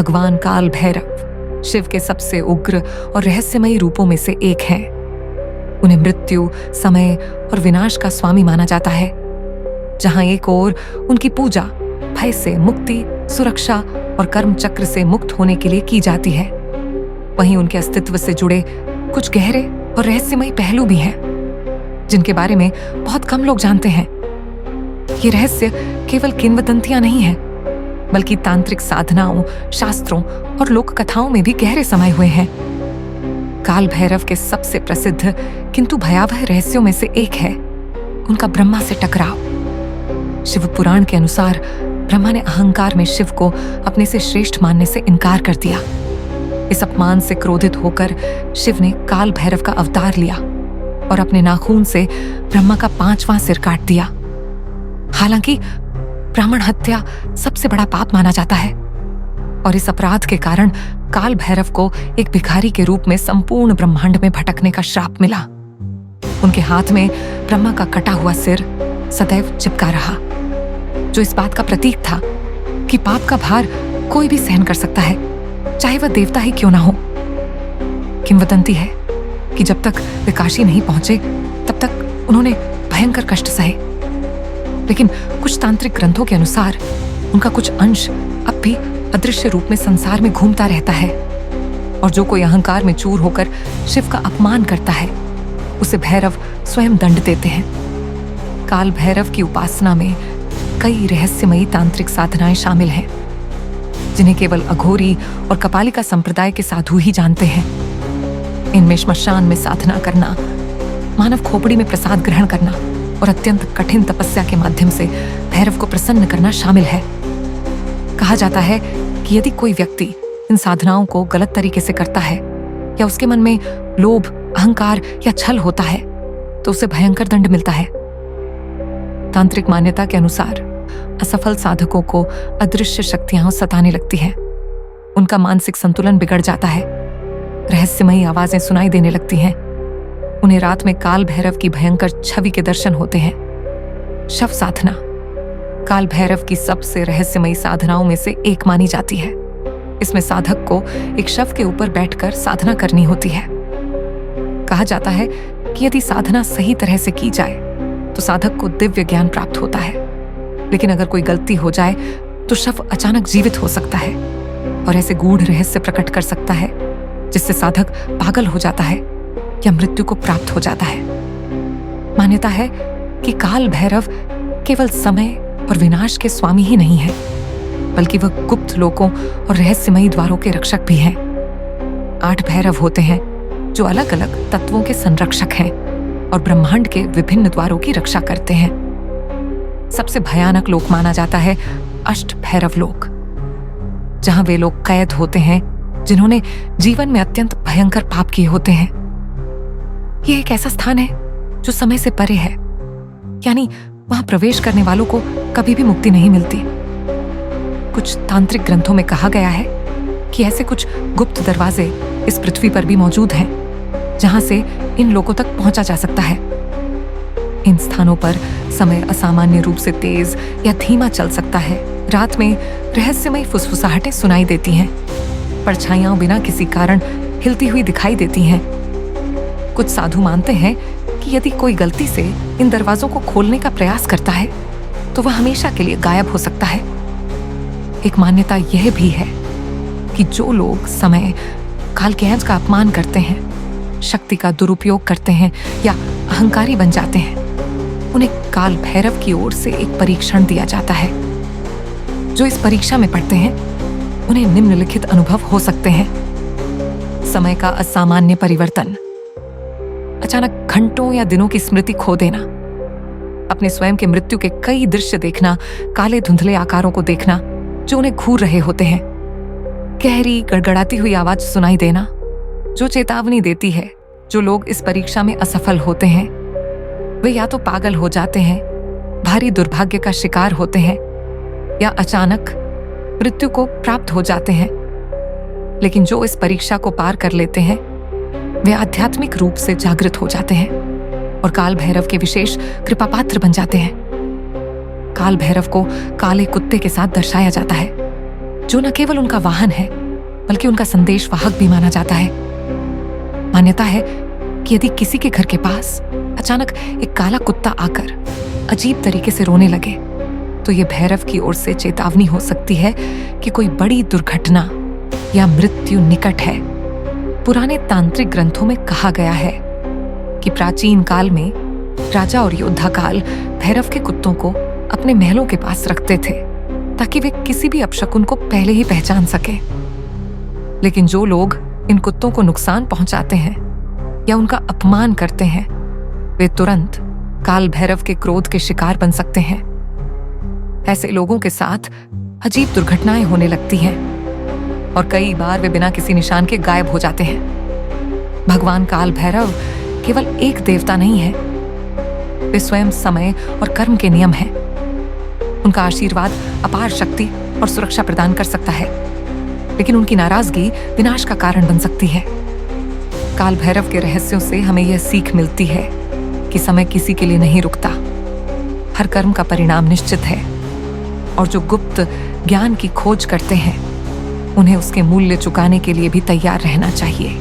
भगवान काल भैरव शिव के सबसे उग्र और रहस्यमयी रूपों में से एक हैं। उन्हें मृत्यु, समय और विनाश का स्वामी माना जाता है। जहां एक ओर उनकी पूजा भय से मुक्ति, सुरक्षा और कर्म चक्र से मुक्त होने के लिए की जाती है, वहीं उनके अस्तित्व से जुड़े कुछ गहरे और रहस्यमयी पहलू भी हैं, जिनके बारे में बहुत कम लोग जानते हैं। ये रहस्य केवल किंवदंतियां नहीं हैं, बल्कि तांत्रिक साधनाओं, शास्त्रों और लोक कथाओं में भी गहरे समाये हुए हैं। काल भैरव के सबसे प्रसिद्ध किंतु भयावह रहस्यों में से एक है उनका ब्रह्मा से टकराव। शिव पुराण के अनुसार ब्रह्मा ने अहंकार में शिव को अपने से श्रेष्ठ मानने से इनकार कर दिया। इस अपमान से क्रोधित होकर शिव ने काल भैरव का अवतार लिया और अपने नाखून से ब्रह्मा का 5वां सिर काट दिया। हालांकि ब्राह्मण हत्या सबसे बड़ा पाप माना जाता है और इस अपराध के कारण काल भैरव को एक भिखारी के रूप में संपूर्ण ब्रह्मांड में भटकने का श्राप मिला। उनके हाथ में ब्रह्मा का कटा हुआ सिर सदैव चिपका रहा, जो इस बात का प्रतीक था कि पाप का भार कोई भी सहन कर सकता है, चाहे वह देवता ही क्यों ना हो। किंवदंती है कि जब तक वे काशी नहीं पहुंचे तब तक उन्होंने भयंकर कष्ट सहे, लेकिन कुछ तांत्रिक ग्रंथों के अनुसार उनका कुछ अंश अब भी अदृश्य रूप में संसार में घूमता रहता है, और जो कोई अहंकार में चूर होकर शिव का अपमान करता है उसे भैरव स्वयं दंड देते हैं। काल भैरव की उपासना में कई रहस्यमयी तांत्रिक साधनाएं शामिल हैं, जिन्हें केवल अघोरी और कपालिका संप्रदाय के साधु ही जानते हैं। इनमें श्मशान में साधना करना, मानव खोपड़ी में प्रसाद ग्रहण करना और अत्यंत कठिन तपस्या के माध्यम से भैरव को प्रसन्न करना शामिल है। कहा जाता है कि यदि कोई व्यक्ति इन साधनाओं को गलत तरीके से करता है या उसके मन में लोभ, अहंकार या छल होता है तो उसे भयंकर दंड मिलता है। तांत्रिक मान्यता के अनुसार असफल साधकों को अदृश्य शक्तियां सताने लगती हैं। उनका मानसिक संतुलन बिगड़ जाता है, रहस्यमयी आवाजें सुनाई देने लगती हैं। उन्हें रात में काल भैरव की भयंकर छवि के दर्शन होते हैं। शव साधना काल भैरव की सबसे रहस्यमयी साधनाओं में से एक मानी जाती है। इसमें साधक को एक शव के ऊपर बैठकर साधना करनी होती है। कहा जाता है कि यदि साधना सही तरह से की जाए तो साधक को दिव्य ज्ञान प्राप्त होता है, लेकिन अगर कोई गलती हो जाए तो शव अचानक जीवित हो सकता है और ऐसे गूढ़ रहस्य प्रकट कर सकता है जिससे साधक पागल हो जाता है या मृत्यु को प्राप्त हो जाता है। मान्यता है कि काल भैरव केवल समय और विनाश के स्वामी ही नहीं है, बल्कि वह गुप्त लोकों और रहस्यमयी द्वारों के रक्षक भी हैं। 8 भैरव होते हैं जो अलग अलग तत्वों के संरक्षक हैं और ब्रह्मांड के विभिन्न द्वारों की रक्षा करते हैं। सबसे भयानक लोक माना जाता है अष्ट भैरव लोक, जहां वे लोग कैद होते हैं जिन्होंने जीवन में अत्यंत भयंकर पाप किए होते हैं। यह एक ऐसा स्थान है जो समय से परे है, यानी वहां प्रवेश करने वालों को कभी भी मुक्ति नहीं मिलती। कुछ तांत्रिक ग्रंथों में कहा गया है कि ऐसे कुछ गुप्त दरवाजे इस पृथ्वी पर भी मौजूद हैं, जहां से इन लोगों तक पहुंचा जा सकता है। इन स्थानों पर समय असामान्य रूप से तेज या धीमा चल सकता है। रात में रहस्यमयी फुसफुसाहटें सुनाई देती हैं। परछाइयां बिना किसी कारण हिलती हुई दिखाई देती हैं। कुछ साधु मानते हैं कि यदि कोई गलती से इन दरवाजों को खोलने का प्रयास करता है तो वह हमेशा के लिए गायब हो सकता है। एक मान्यता यह भी है कि जो लोग समय, काल के अंश का अपमान करते हैं, शक्ति का दुरुपयोग करते हैं या अहंकारी बन जाते हैं, उन्हें काल भैरव की ओर से एक परीक्षण दिया जाता है। जो इस परीक्षा में पढ़ते हैं उन्हें निम्नलिखित अनुभव हो सकते हैं। समय का असामान्य परिवर्तन, अचानक घंटों या दिनों की स्मृति खो देना, अपने स्वयं के मृत्यु के कई दृश्य देखना, काले धुंधले आकारों को देखना जो उन्हें घूर रहे होते हैं, गहरी गड़गड़ाती हुई आवाज सुनाई देना जो चेतावनी देती है जो लोग इस परीक्षा में असफल होते हैं वे या तो पागल हो जाते हैं, भारी दुर्भाग्य का शिकार होते हैं या अचानक मृत्यु को प्राप्त हो जाते हैं। लेकिन जो इस परीक्षा को पार कर लेते हैं वे आध्यात्मिक रूप से जागृत हो जाते हैं और काल भैरव के विशेष कृपा पात्र बन जाते हैं। काल भैरव को काले कुत्ते के साथ दर्शाया जाता है जो न केवल उनका वाहन है बल्कि उनका संदेशवाहक भी माना जाता है। मान्यता है कि यदि किसी के घर के पास अचानक एक काला कुत्ता आकर अजीब तरीके से रोने लगे तो ये भैरव की ओर से चेतावनी हो सकती है कि कोई बड़ी दुर्घटना या मृत्यु निकट है। पुराने तांत्रिक ग्रंथों में कहा गया है कि प्राचीन काल में राजा और योद्धा काल भैरव के कुत्तों को अपने महलों के पास रखते थे ताकि वे किसी भी अपशकुन को पहले ही पहचान सके। लेकिन जो लोग इन कुत्तों को नुकसान पहुंचाते हैं या उनका अपमान करते हैं वे तुरंत काल भैरव के क्रोध के शिकार बन सकते हैं। ऐसे लोगों के साथ अजीब दुर्घटनाएं होने लगती हैं और कई बार वे बिना किसी निशान के गायब हो जाते हैं। भगवान काल भैरव केवल एक देवता नहीं है, वे स्वयं समय और कर्म के नियम हैं। उनका आशीर्वाद अपार शक्ति और सुरक्षा प्रदान कर सकता है, लेकिन उनकी नाराजगी विनाश का कारण बन सकती है। काल भैरव के रहस्यों से हमें यह सीख मिलती है कि समय किसी के लिए नहीं रुकता। हर कर्म का परिणाम निश्चित है और जो गुप्त ज्ञान की खोज करते हैं उन्हें उसके मूल्य चुकाने के लिए भी तैयार रहना चाहिए।